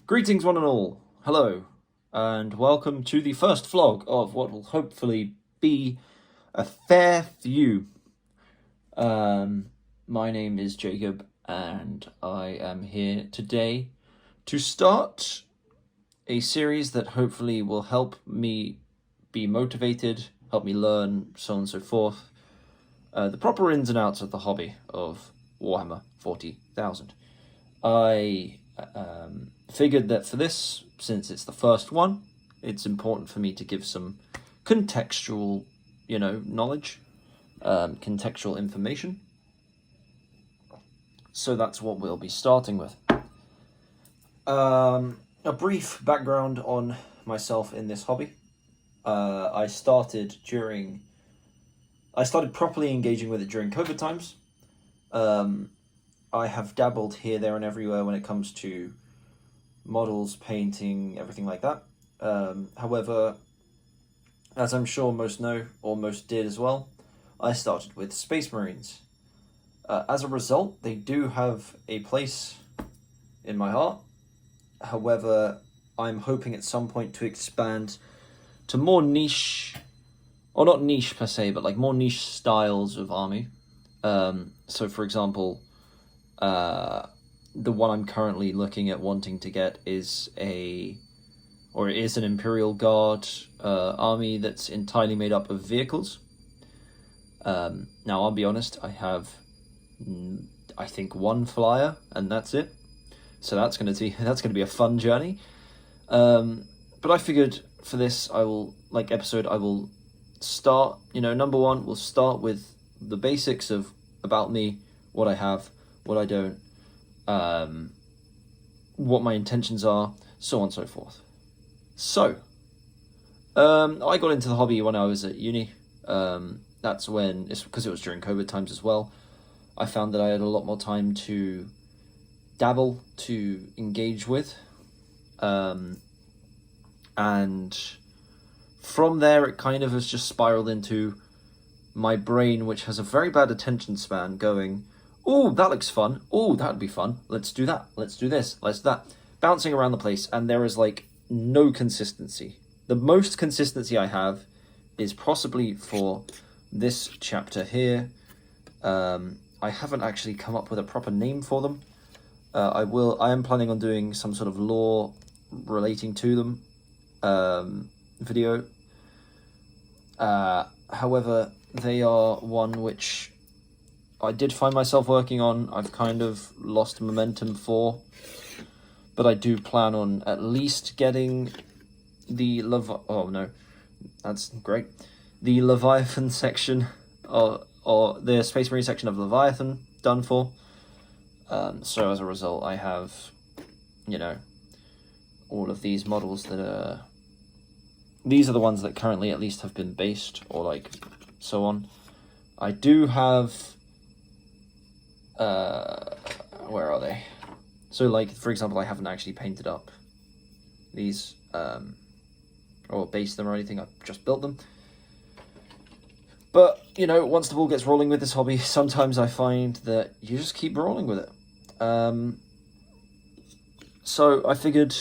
Greetings one and all, hello, and welcome to the first vlog of what will hopefully be a fair few. My name is Jacob, and I am here today to start a series that hopefully will help me be motivated, help me learn, so on and so forth, the proper ins and outs of the hobby of Warhammer 40,000. I figured that for this, since it's the first one, it's important for me to give some contextual, knowledge, contextual information. So that's what we'll be starting with. A brief background on myself in this hobby. I started properly engaging with it during COVID times. I have dabbled here, there, and everywhere when it comes to models, painting, everything like that. However, as I'm sure most know, or most did as well, I started with Space Marines. As a result, they do have a place in my heart. However, I'm hoping at some point to expand to more niche, or not niche per se, but like more niche styles of army. So for example, the one I'm currently looking at wanting to get is an Imperial Guard army that's entirely made up of vehicles. Now, I'll be honest, I have, I think, one flyer, and that's it. So that's gonna be a fun journey. But I figured for this, I will start. Number one, we'll start with the basics of about me, what I have, what I don't, what my intentions are, so on and so forth. So, I got into the hobby when I was at uni. That's when, it's because it was during COVID times as well. I found that I had a lot more time to dabble, to engage with. And from there, it kind of has just spiraled into my brain, which has a very bad attention span, going, oh, that looks fun. Oh, that would be fun. Let's do that. Let's do this. Let's do that. Bouncing around the place, and there is no consistency. The most consistency I have is possibly for this chapter here. I haven't actually come up with a proper name for them. I am planning on doing some sort of lore relating to them video. However, they are one which I did find myself working on. I've kind of lost momentum for, but I do plan on at least getting the that's great. The Leviathan section, or the Space Marine section of Leviathan done for. So as a result, I have, all of these models that these are the ones that currently at least have been based, or so on. I do have, where are they? So for example, I haven't actually painted up these, or based them or anything. I've just built them. But, once the ball gets rolling with this hobby, sometimes I find that you just keep rolling with it. So I figured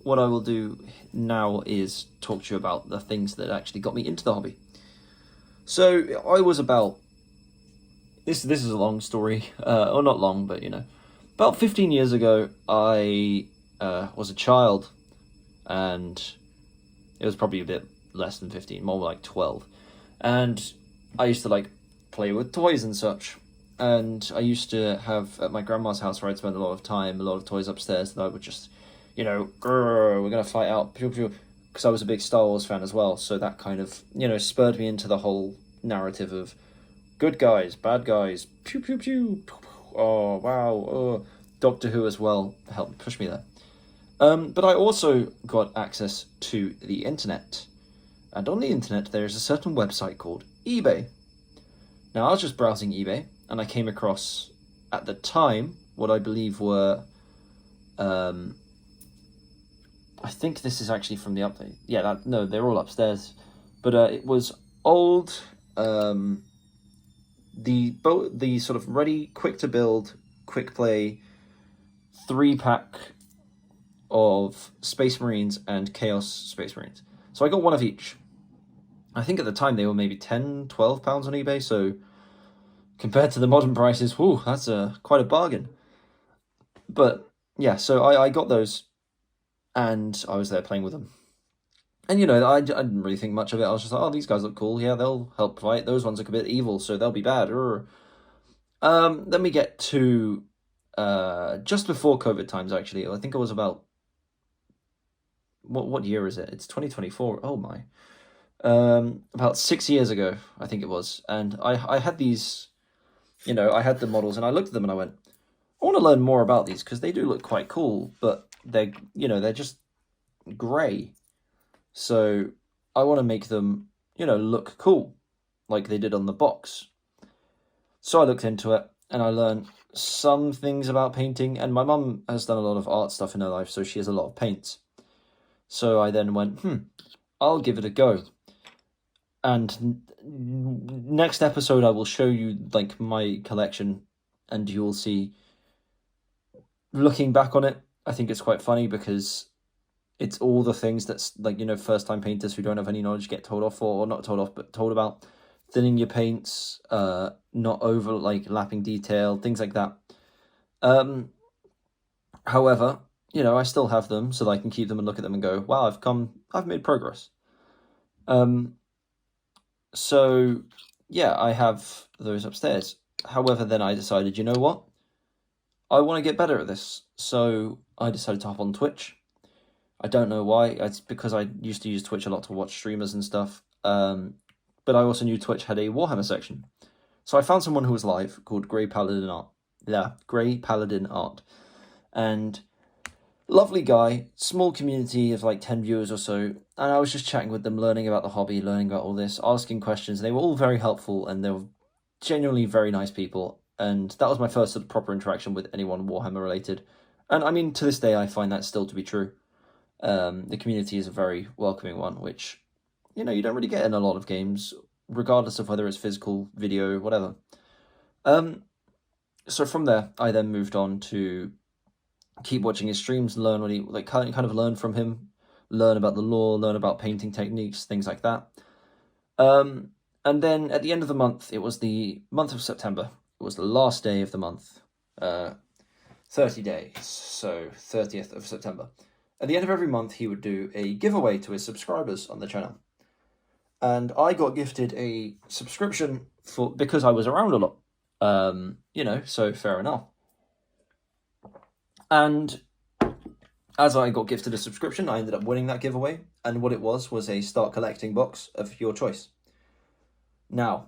what I will do now is talk to you about the things that actually got me into the hobby. So I was about, this is a long story, or not long, but about 15 years ago, I was a child, and it was probably a bit less than 15, more like 12. And I used to play with toys and such. And I used to have at my grandma's house where I'd spend a lot of time, a lot of toys upstairs that I would just, we're going to fight out, pew pew, because I was a big Star Wars fan as well. So that kind of, spurred me into the whole narrative of good guys, bad guys, pew pew pew, oh wow, oh. Doctor Who as well helped push me there. But I also got access to the internet. And on the internet, there is a certain website called eBay. Now, I was just browsing eBay, and I came across, at the time, what I believe were, I think this is actually from the update. Yeah, no, they're all upstairs. But it was old, the sort of ready, quick to build, quick play, 3-pack of Space Marines and Chaos Space Marines. So I got one of each. I think at the time they were maybe £10, £12 on eBay, so compared to the modern prices, whew, that's quite a bargain. But yeah, so I got those, and I was there playing with them. And, I didn't really think much of it. I was just like, oh, these guys look cool. Yeah, they'll help fight. Those ones look a bit evil, so they'll be bad. Then we get to just before COVID times, actually. I think it was about... What year is it? It's 2024. Oh, my. About 6 years ago, I think it was. And I had these... I had the models, and I looked at them and I went, I want to learn more about these, because they do look quite cool, but they're just grey. So I want to make them, look cool, like they did on the box. So I looked into it, and I learned some things about painting, and my mum has done a lot of art stuff in her life, so she has a lot of paints. So I then went, I'll give it a go. And next episode I will show you, like, my collection, and you will see, looking back on it, I think it's quite funny, because it's all the things that's, like, first-time painters who don't have any knowledge get told off for, or not told off, but told about. Thinning your paints, not over, like, lapping detail, things like that. However, I still have them, so that I can keep them and look at them and go, wow, I've made progress. So, yeah, I have those upstairs. However, then I decided, you know what? I want to get better at this. So I decided to hop on Twitch. I don't know why. It's because I used to use Twitch a lot to watch streamers and stuff. But I also knew Twitch had a Warhammer section. So I found someone who was live called Grey Paladin Art. Yeah, Grey Paladin Art. And lovely guy, small community of like 10 viewers or so. And I was just chatting with them, learning about the hobby, learning about all this, asking questions. They were all very helpful, and they were genuinely very nice people. And that was my first sort of proper interaction with anyone Warhammer related. And I mean, to this day, I find that still to be true. The community is a very welcoming one, which, you don't really get in a lot of games, regardless of whether it's physical, video, whatever. So from there, I then moved on to keep watching his streams, learn what he, like, kind of learn from him, learn about the lore, learn about painting techniques, things like that. And then at the end of the month, it was the month of September. It was the last day of the month, 30 days, so 30th of September. At the end of every month, he would do a giveaway to his subscribers on the channel. And I got gifted a subscription because I was around a lot, so fair enough. And as I got gifted a subscription, I ended up winning that giveaway. And what it was a start collecting box of your choice. Now,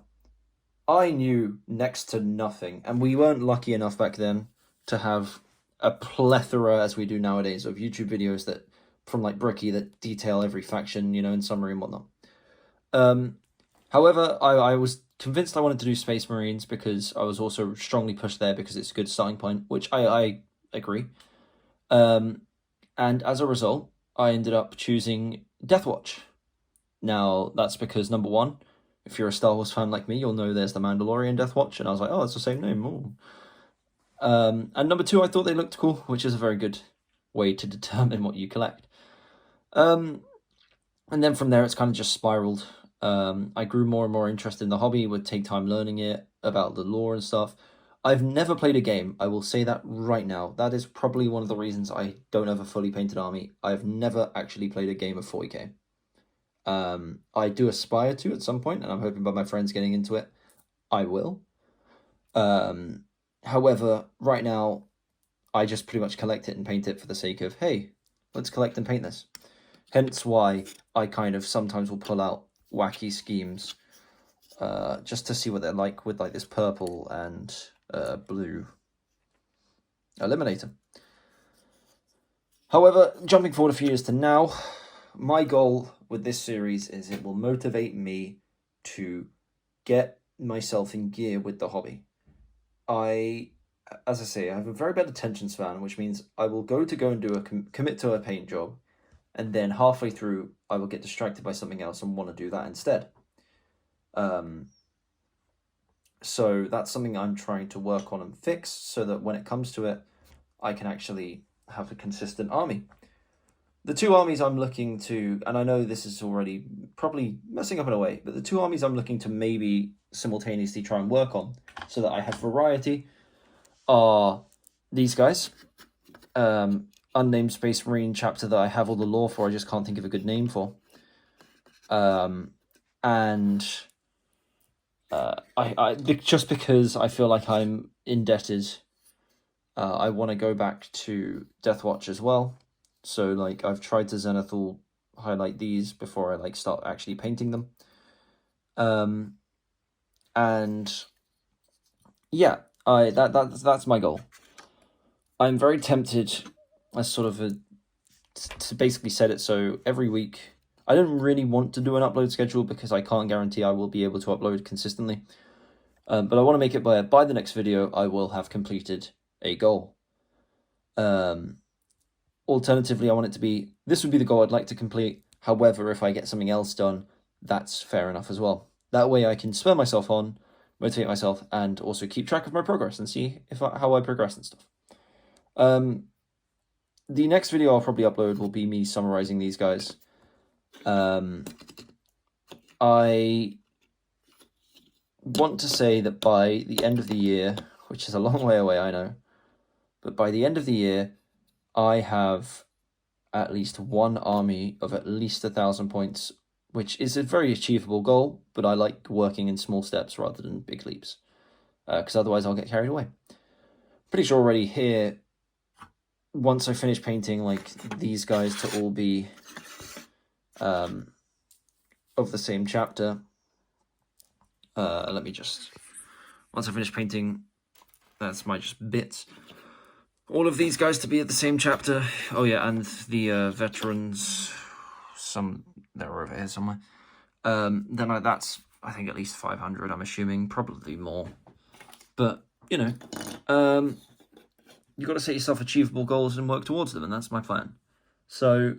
I knew next to nothing, and we weren't lucky enough back then to have a plethora, as we do nowadays, of YouTube videos that, from like Bricky, that detail every faction, in summary and whatnot. However, I was convinced I wanted to do Space Marines because I was also strongly pushed there because it's a good starting point, which I agree. And as a result, I ended up choosing Deathwatch. Now, that's because, number one, if you're a Star Wars fan like me, you'll know there's the Mandalorian Deathwatch, and I was like, oh, it's the same name. Ooh. And number two, I thought they looked cool, which is a very good way to determine what you collect. And then from there, it's kind of just spiraled. I grew more and more interested in the hobby, would take time learning it, about the lore and stuff. I've never played a game, I will say that right now. That is probably one of the reasons I don't have a fully painted army. I've never actually played a game of 40k. I do aspire to at some point, and I'm hoping by my friends getting into it, I will. However, right now, I just pretty much collect it and paint it for the sake of, hey, let's collect and paint this. Hence why I kind of sometimes will pull out wacky schemes, just to see what they're like with like this purple and blue Eliminator. However, jumping forward a few years to now, my goal with this series is it will motivate me to get myself in gear with the hobby. As I say, I have a very bad attention span, which means I will go and do commit to a paint job, and then halfway through, I will get distracted by something else and want to do that instead. So that's something I'm trying to work on and fix, so that when it comes to it, I can actually have a consistent army. the two armies I'm looking to, and I know this is already probably messing up in a way, but the two armies I'm looking to maybe simultaneously try and work on so that I have variety are these guys. Unnamed Space Marine chapter that I have all the lore for, I just can't think of a good name for. And just because I feel like I'm indebted, I want to go back to Deathwatch as well. So like I've tried to Zenithal highlight these before I like start actually painting them. And yeah, that's my goal. I'm very tempted, as sort of to basically set it so every week. I don't really want to do an upload schedule because I can't guarantee I will be able to upload consistently. But I want to make it by the next video I will have completed a goal. Alternatively, I want it to be, this would be the goal I'd like to complete. However, if I get something else done, that's fair enough as well. That way I can spur myself on, motivate myself, and also keep track of my progress and see how I progress and stuff. The next video I'll probably upload will be me summarizing these guys. I want to say that by the end of the year, which is a long way away, I know, but by the end of the year, I have at least one army of at least 1,000 points, which is a very achievable goal, but I like working in small steps rather than big leaps, because otherwise I'll get carried away. Pretty sure already here, once I finish painting like these guys to all be of the same chapter, let me just, once I finish painting, that's my just bits, all of these guys to be at the same chapter. Oh yeah, and the veterans, they're over here somewhere. Then that's, I think, at least 500, I'm assuming, probably more. But, you know, you've got to set yourself achievable goals and work towards them, and that's my plan. So,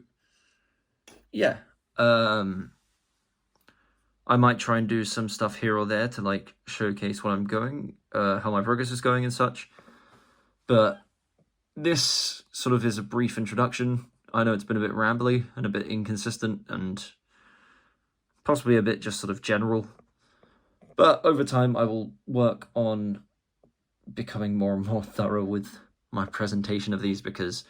yeah. I might try and do some stuff here or there to, like, showcase what I'm going, how my progress is going and such. But this sort of is a brief introduction. I know it's been a bit rambly and a bit inconsistent and possibly a bit just sort of general. But over time, I will work on becoming more and more thorough with my presentation of these, because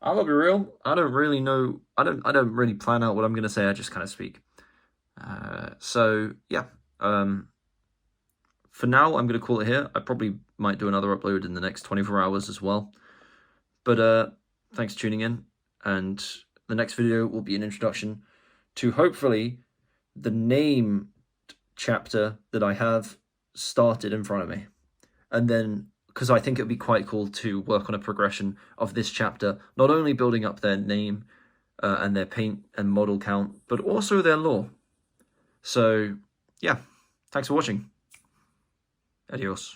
I'm gonna be real, I don't really know, I don't really plan out what I'm gonna say, I just kind of speak. So yeah, for now I'm gonna call it here. I probably might do another upload in the next 24 hours as well. But thanks for tuning in, and the next video will be an introduction to hopefully the name chapter that I have started in front of me. And then, because I think it would be quite cool to work on a progression of this chapter, not only building up their name and their paint and model count, but also their lore. So, yeah, thanks for watching. Adios.